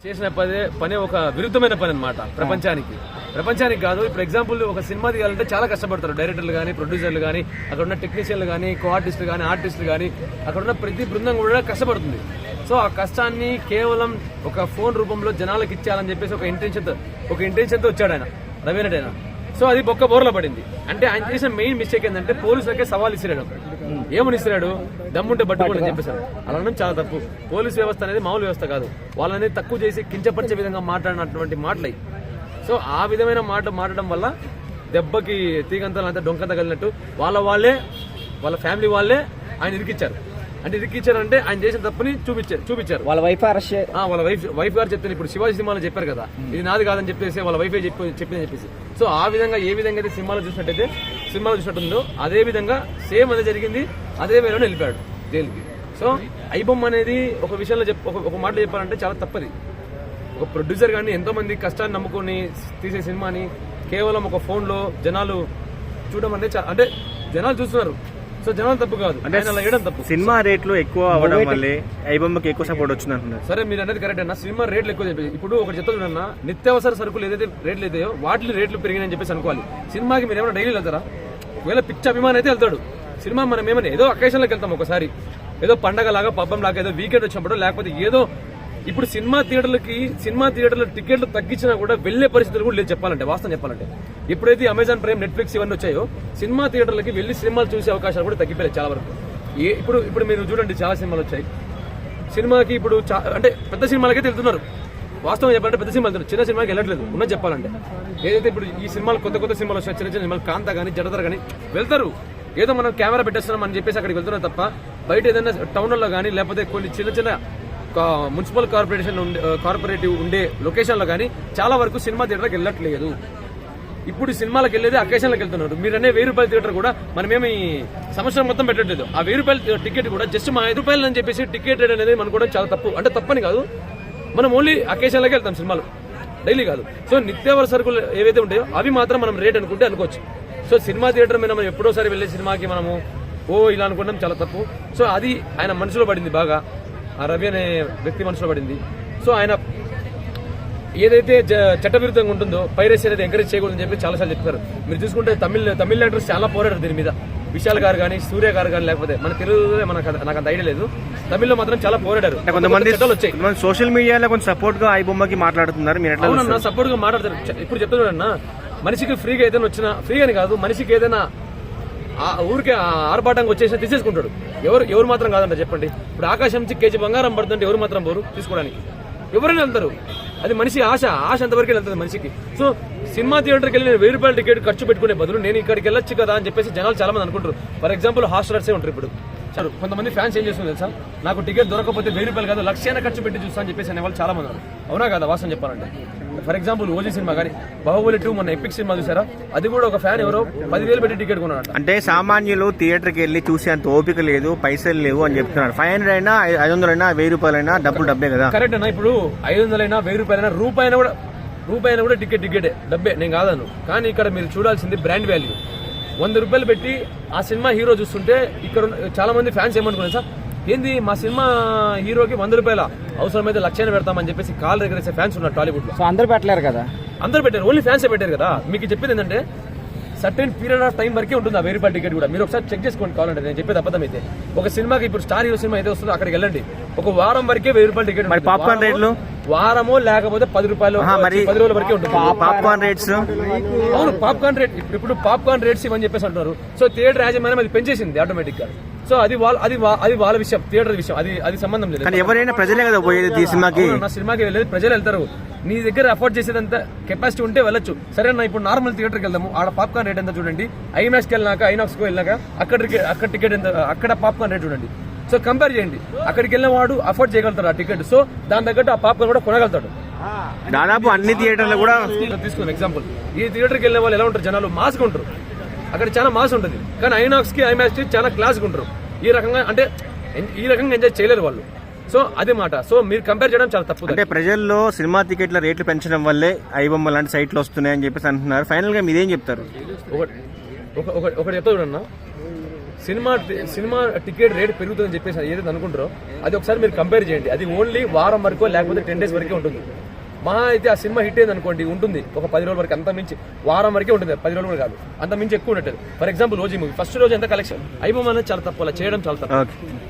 చేసిన పని ఒక విరుద్ధమైన పని అన్నమాట ప్రపంచానికి కాదు. ఇప్పుడు ఎగ్జాంపుల్ ఒక సినిమా తీయాలంటే చాలా కష్టపడతారు డైరెక్టర్లు కానీ, ప్రొడ్యూసర్లు కానీ, అక్కడ ఉన్న టెక్నీషియన్లు కానీ, కో ఆర్టిస్టులు కానీ, ఆర్టిస్టులు కానీ, అక్కడ ఉన్న ప్రతి బృందం కూడా కష్టపడుతుంది. సో ఆ కష్టాన్ని కేవలం ఒక ఫోన్ రూపంలో జనాలకు ఇచ్చాలని చెప్పేసి ఒక ఇంటెన్షన్తో వచ్చాడు ఆయన, రవీనట్ ఆయన. సో అది బొక్క బోర్ల పడింది. అంటే ఆయన చేసిన మెయిన్ మిస్టేక్ ఏంటంటే పోలీసులకే సవాల్ ఇస్తున్నాడు. ఏమని ఇస్తున్నాడు? దమ్ముంటే పట్టుకోండి అని చెప్పేశాడు. అలా చాలా తప్పు. పోలీస్ వ్యవస్థ అనేది మామూలు వ్యవస్థ కాదు. వాళ్ళని తక్కువ చేసి కించపరిచే విధంగా మాట్లాడినటువంటి మాటలు. సో ఆ విధమైన మాట్లాడడం వల్ల దెబ్బకి తీగంతలు అంతా డొంకంత కలిగినట్టు వాళ్ళ ఫ్యామిలీ వాళ్ళే ఆయన ఇరికిచ్చారు. అంటే ఇరికిచ్చారంటే ఆయన చేసిన తప్పుని చూపించారు. వాళ్ళ వైఫ్ అరెస్ట్, వాళ్ళ వైఫ్ గారు చెప్తాను. ఇప్పుడు శివాజీ సినిమాలో చెప్పారు కదా, ఇది నాది కాదని చెప్పేసి వాళ్ళ వైఫే చెప్పిందని చెప్పేసి. సో ఆ విధంగా ఏ విధంగా అయితే సినిమాలో చూసినట్టుందో అదే విధంగా సేమ్ అదే జరిగింది. అదే వేలోనే వెళ్ళిపోయాడు జైలుకి. సో ఐబొమ్మ అనేది ఒక విషయంలో ఒక మాటలో చెప్పాలంటే చాలా తప్పది. ఒక ప్రొడ్యూసర్ కానీ ఎంతో మంది కష్టాన్ని నమ్ముకొని తీసే సినిమాని కేవలం ఒక ఫోన్లో జనాలు చూడడం అనేది అంటే జనాలు చూస్తున్నారు. సో జనాలు తప్పు కాదు, అంటే అలా వేయడం తప్పు. సినిమా రేట్లు ఎక్కువ అవ్వడం వల్లే ఐబొమ్మకి ఎక్కువ సపోర్ట్ వచ్చింది అంటున్నారు. సరే, మీరు అనేది కరెక్ట్ అన్న. సినిమా రేట్లు ఎక్కువ చెప్పేసి ఇప్పుడు ఒకటి చెప్తా చూడన్నా, నిత్యావసర సరుకులు ఏదైతే రేట్లు అయితాయో వాటి రేట్లు పెరిగినాయని చెప్పేసి అనుకోవాలి. సినిమాకి మీరు ఏమైనా డైలీ వెళ్తారా? ఒకవేళ పిచ్చి అభిమానం అయితే వెళ్తాడు. సినిమా మనం ఏమైనా ఏదో అకేషన్లోకి వెళ్తాం, ఒకసారి ఏదో పండగ లాగా, పబ్బం లాగా, ఏదో వీకెండ్ వచ్చినప్పుడు, లేకపోతే ఏదో. ఇప్పుడు సినిమా థియేటర్ల టికెట్లు తగ్గించినా కూడా వెళ్లే పరిస్థితులు కూడా లేదు చెప్పాలంటే, వాస్తవం చెప్పాలంటే. ఎప్పుడైతే అమెజాన్ ప్రైమ్, నెట్ఫ్లిక్స్ ఇవన్నీ వచ్చాయో సినిమా థియేటర్లకి వెళ్లి సినిమాలు చూసే అవకాశాలు కూడా తగ్గిపోయాయి చాలా వరకు. ఇప్పుడు మీరు చూడండి, చాలా సినిమాలు వచ్చాయి. సినిమాకి ఇప్పుడు అంటే పెద్ద సినిమాలకైతే వెళ్తున్నారు. వాస్తవం చెప్పాలంటే పెద్ద సినిమాలు వెళ్తున్నారు, చిన్న సినిమాకి వెళ్ళట్లేదు ఉన్నది చెప్పాలంటే. ఏదైతే ఇప్పుడు ఈ సినిమాలు కొత్త సినిమాలు వచ్చాయి, చిన్న సినిమాలు కాంత కానీ, జడదర కానీ వెళ్తారు. ఏదో మనం కెమెరా పెట్టేస్తున్నాం అని చెప్పేసి అక్కడికి వెళ్తున్నాం తప్ప బయట ఏదైనా టౌన్లలో కానీ, లేకపోతే కొన్ని చిన్న మున్సిపల్ కార్పొరేటివ్ ఉండే లొకేషన్లో కానీ చాలా వరకు సినిమా థియేటర్కి వెళ్ళట్లేదు. ఇప్పుడు సినిమాలకు వెళ్ళేది అకేషన్లకు వెళ్తున్నారు. మీరు అనే 1000 రూపాయల థియేటర్ కూడా మనమేమి సంవత్సరం మొత్తం పెట్టట్లేదు. ఆ 1000 రూపాయల టికెట్ కూడా జస్ట్ మా 5 రూపాయలు అని చెప్పేసి టికెట్ రేట్ అనేది మనం కూడా చాలా తప్పు. అంటే తప్పని కాదు, మనం ఓన్లీ అకేషన్లకే వెళ్తాం సినిమాలు, డైలీ కాదు. సో నిత్యావసర సరుకులు ఏవైతే ఉంటాయో అవి మాత్రం మనం రేట్ అనుకుంటే అనుకోవచ్చు. సో సినిమా థియేటర్ మీద మనం ఎప్పుడోసారి వెళ్ళే సినిమాకి మనము ఇలా అనుకుంటాం, చాలా తప్పు. సో అది ఆయన మనసులో పడింది బాగా, ఆ రవి అనే వ్యక్తి మనసులో పడింది. సో ఆయన ఏదైతే చట్టవిరుద్ధంగా ఉంటుందో పైరసీ అనేది ఎంకరేజ్ చేయకూడదని చెప్పి చాలాసార్లు చెప్పారు. మీరు చూసుకుంటే తమిళ యాక్టర్స్ చాలా పోరాడారు దీని మీద. విశాల్ గారు కానీ, సూర్య గారు కానీ, లేకపోతే మన తెలుగులో నాకు అంత ఐడియా లేదు, తమిళ్లో మాత్రం చాలా పోరాడారు. కొంతమంది సోషల్ మీడియాలో కొంచెం సపోర్ట్ గా ఐబొమ్మకి మాట్లాడుతున్నారు. అవునన్నా, సపోర్ట్ గా మాట్లాడతారు. ఇప్పుడు చెప్తున్నాడన్నా, మనిషికి ఫ్రీగా ఏదైనా వచ్చినా, ఫ్రీ అని కాదు, మనిషికి ఏదైనా ఊరికే ఆర్భాటంగా వచ్చేసినా తీసేసుకుంటాడు. ఎవరు మాత్రం కాదంట చెప్పండి. ఇప్పుడు ఆకాశం నుంచి కేజీ బంగారం పడుతుంటే ఎవరు మాత్రం పోరు తీసుకోవడానికి? ఎవరైనా వెళ్తారు. అది మనిషి ఆశ అంతవరకు వెళ్తుంది మనిషికి. సో సినిమా థియేటర్కి వెళ్ళి నేను 1000 రూపాయల టికెట్ ఖర్చు పెట్టుకునే బదులు నేను ఇక్కడికి వెళ్ళొచ్చు కదా అని చెప్పేసి జనాలు చాలా మంది అనుకుంటారు. ఫర్ ఎగ్జాంపుల్ హాస్టలర్సే ఉంటారు. ఇప్పుడు కొంతమంది ఫ్యాన్స్ ఏం చేస్తున్నారు తెలుసా, నాకు టికెట్ దొరకకపోతే 1000 రూపాయలు కాదు 1,00,000 ఖర్చు పెట్టి చూస్తా అని చెప్పేసి అనేవాళ్ళు చాలా మంది. అవునా కదా వాస్తవం చెప్పాలంటే? ఫర్ ఎగ్జాంపుల్ ఓజీ సినిమా కానీ, బాహుబలి 2 మొన్న ఎపిక్ సినిమా చూసారా, అది కూడా ఒక ఫ్యాన్ ఎవరో 10,000 పెట్టి టికెట్ కొన్నాడు. అంటే సామాన్యులు థియేటర్కి వెళ్ళి చూసే అంత ఓపిక లేదు, పైసలు లేవు అని చెప్తున్నారు. 500 అయినా 500 అయినా 1000 రూపాయలైనా డబ్బే కదా. కరెక్ట్ అన్న. ఇప్పుడు 500 అయినా 1000 రూపాయలైనా రూపాయన కూడా టికెటే డబ్బే, నేను కాదను. కానీ ఇక్కడ మీరు చూడాల్సింది బ్రాండ్ వాల్యూ. 100 రూపాయలు పెట్టి ఆ సినిమా హీరో చూస్తుంటే ఇక్కడ చాలా మంది ఫ్యాన్స్ ఏమనుకున్నారు సార్, ఏంది మా సినిమా హీరోకి 100 రూపాయల, అవసరమైతే 1,00,000 పెడతామని చెప్పేసి కాల్ ఎగరేసే ఫ్యాన్స్ ఉన్నారు టాలీవుడ్ లో. సో అందరూ పెట్టలేరు కదా, అందరూ పెట్టారు, ఓన్లీ ఫ్యాన్సే పెట్టారు కదా. మీకు చెప్పేది ఏంటంటే సర్టెన్ పీరియడ్ ఆఫ్ టైం వరకే ఉంటుంది ఆ 1000 రూపాయల టికెట్ కూడా. మీరు ఒకసారి చెక్ చేసుకోండి కావాలంటే, నేను చెప్పేది అబద్ధం అయితే. ఒక సినిమాకి ఇప్పుడు స్టార్ హీరో సినిమా అయితే వస్తుందో అక్కడికి వెళ్ళండి, ఒక వారం వరకే 1000 రూపాయల టికెట్. మరి పాప్కార్న్ రేట్లు వారమో లేకపోతే 10 రూపాయలు, 10 రోజుల వరకే ఉంటుంది పాప్కార్న్ రేట్స్. అవును, పాప్కార్న్ రేట్ ఇప్పుడు పాప్కార్న్ రేట్స్ ఇవని చెప్పేసి అంటున్నారు. సో థియేటర్ యాజమాన్యం అది పెంచేసింది ఆటోమేటిక్ గా. సో అది వాళ్ళ విషయం, థియేటర్ విషయం, అది సంబంధం లేదు. ఎవరైనా ప్రజలే కదా పోయేది సినిమాకి. నా సినిమాకి వెళ్ళేది ప్రజలు వెళ్తారు. నీ దగ్గర అఫోర్డ్ చేసేదంత కెపాసిటీ ఉంటే వెళ్ళొచ్చు. సరేనా, ఇప్పుడు నార్మల్ థియేటర్కి వెళ్దాము, ఆడ పాప్కార్న్ రేట్ ఎంత చూడండి. ఐమాక్స్కి వెళ్ళినాక, ఐనాక్స్కి వెళ్ళినాక అక్కడ టికెట్ ఎంత, అక్కడ పాప్కార్న్ రేట్ చూడండి. సో కంపేర్ చేయండి. అక్కడికి వెళ్ళిన వాడు అఫోర్డ్ చేయగలుగుతాడు ఆ టికెట్. సో దాని తగ్గట్టు ఆ పాప్కార్న్ కూడా కొనగలుగుతాడు. దాదాపు అన్ని థియేటర్లు కూడా తీసుకున్నాం ఎగ్జాంపుల్. ఈ థియేటర్కి వెళ్ళే వాళ్ళు ఎలా ఉంటారు, జనాలు మాస్గా ఉంటారు, అక్కడ చాలా మాస్ ఉంటుంది. కానీ ఐనాక్స్కి, ఐమాక్స్కి చాలా క్లాస్గా ఉంటారు. ఈ రకంగా ఎంజాయ్ చేయలేరు వాళ్ళు. సో అదే మాట. సో మీరు కంపేర్ చేయడం చాలా తప్పు. అంటే ప్రజల్లో సినిమా టికెట్ల రేట్లు పెంచడం వల్లే ఐబొమ్మ లాంటి సైట్లు వస్తున్నాయని చెప్పేసి అంటున్నారు. ఫైనల్ గా మీరేం చెప్తారు? ఒకటి చెప్తా చూడన్నా, సినిమా టికెట్ రేట్ పెరుగుతుందని చెప్పేసి ఏదైతే అనుకుంటారో అది ఒకసారి మీరు కంపేర్ చేయండి. అది ఓన్లీ వారం వరకు లేకపోతే 10 days వరకే ఉంటుంది. మహా అయితే ఆ సినిమా హిట్ అయింది అనుకోండి ఉంటుంది ఒక 10 రోజుల వరకు, అంత మించి వారం వరకే ఉంటుంది, 10 రోజులు కాదు, అంత మించి ఎక్కువ ఉండట్లేదు. ఫర్ ఎగ్జాంపుల్ రోజు మూవీ ఫస్ట్ రోజు ఎంత కలెక్షన్ అయిపోమనేది చాలా తప్పు, అలా చేయడం చాలా తప్పు.